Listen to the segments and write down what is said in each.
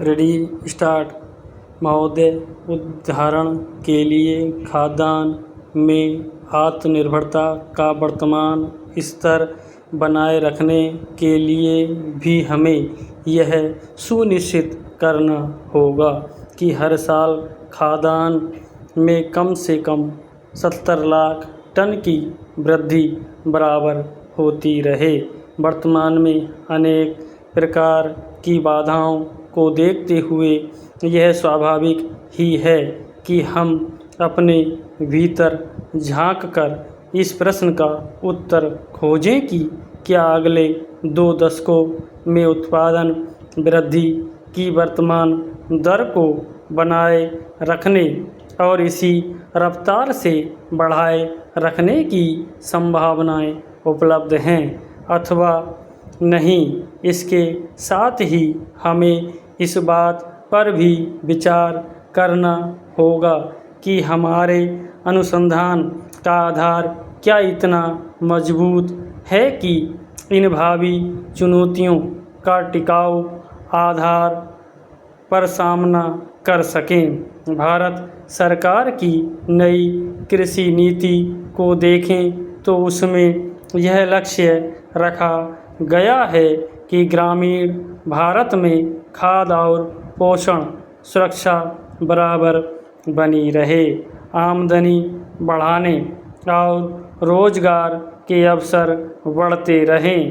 Ready start. महोदय, उदाहरण के लिए खाद्यान्न में आत्मनिर्भरता का वर्तमान स्तर बनाए रखने के लिए भी हमें यह सुनिश्चित करना होगा कि हर साल खाद्यान्न में कम से कम 70 लाख टन की वृद्धि बराबर होती रहे। वर्तमान में अनेक प्रकार की बाधाओं को देखते हुए यह स्वाभाविक ही है कि हम अपने भीतर झांककर इस प्रश्न का उत्तर खोजें कि क्या अगले 2 दशकों में उत्पादन वृद्धि की वर्तमान दर को बनाए रखने और इसी रफ्तार से बढ़ाए रखने की संभावनाएं उपलब्ध हैं अथवा नहीं। इसके साथ ही हमें इस बात पर भी विचार करना होगा कि हमारे अनुसंधान का आधार क्या इतना मजबूत है कि इन भावी चुनौतियों का टिकाऊ आधार पर सामना कर सकें। भारत सरकार की नई कृषि नीति को देखें तो उसमें यह लक्ष्य रखा गया है कि ग्रामीण भारत में खाद्य और पोषण सुरक्षा बराबर बनी रहे, आमदनी बढ़ाने और रोजगार के अवसर बढ़ते रहें।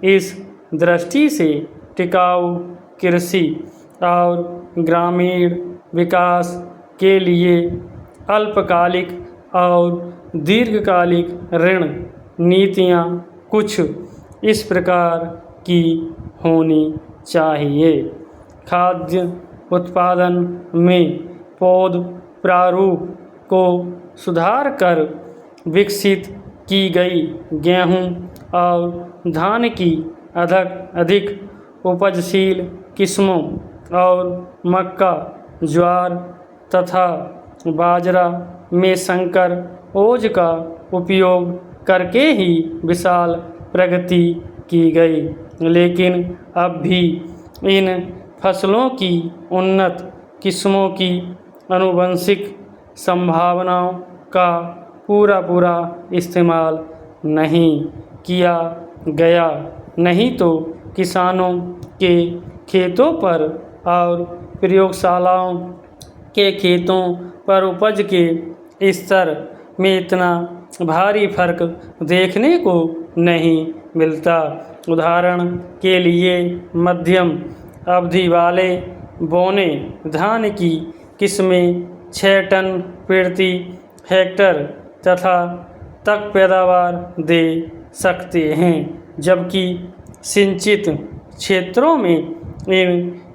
इस दृष्टि से टिकाऊ कृषि और ग्रामीण विकास के लिए अल्पकालिक और दीर्घकालिक ऋण नीतियाँ कुछ इस प्रकार की होनी चाहिए। खाद्य उत्पादन में पौध प्रारूप को सुधार कर विकसित की गई गेहूं और धान की अधिक उपजशील किस्मों और मक्का, ज्वार तथा बाजरा में संकर ओज का उपयोग करके ही विशाल प्रगति की गई, लेकिन अब भी इन फसलों की उन्नत किस्मों की आनुवंशिक संभावनाओं का पूरा इस्तेमाल नहीं किया गया। नहीं तो किसानों के खेतों पर और प्रयोगशालाओं के खेतों पर उपज के स्तर में इतना भारी फर्क देखने को नहीं मिलता। उदाहरण के लिए मध्यम अवधि वाले बोने धान की किस्में 6 टन प्रति हेक्टर तक पैदावार दे सकते हैं, जबकि सिंचित क्षेत्रों में इन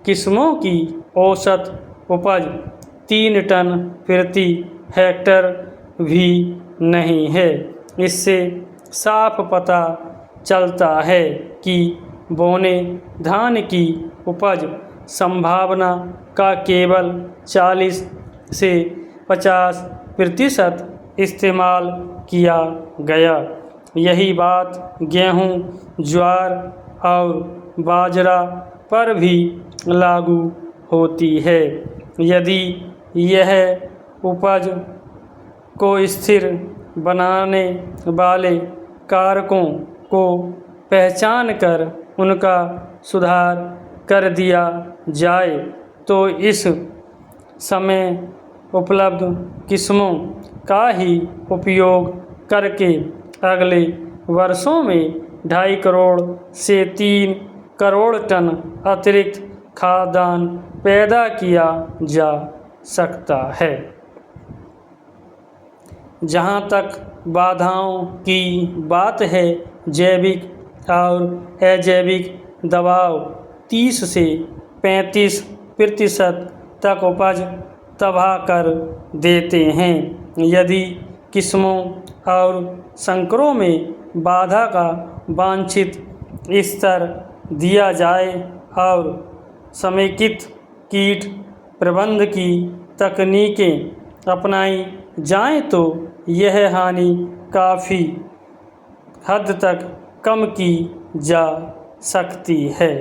किस्मों की औसत उपज 3 टन प्रति हेक्टर भी नहीं है। इससे साफ पता चलता है कि बोने धान की उपज संभावना का केवल 40 से 50% इस्तेमाल किया गया। यही बात गेहूं, ज्वार और बाजरा पर भी लागू होती है। यदि यह उपज को स्थिर बनाने वाले कारकों को पहचान कर उनका सुधार कर दिया जाए तो इस समय उपलब्ध किस्मों का ही उपयोग करके अगले वर्षों में 2.5 करोड़ से 3 करोड़ टन अतिरिक्त खाद्यान्न पैदा किया जा सकता है। जहाँ तक बाधाओं की बात है, जैविक और अजैविक दबाव 30 से 35% तक उपज तबाह कर देते हैं। यदि किस्मों और संकरों में बाधा का वांछित स्तर दिया जाए और समेकित कीट प्रबंधन की तकनीकें अपनाई जाएं तो यह हानि काफ़ी हद तक कम की जा सकती है।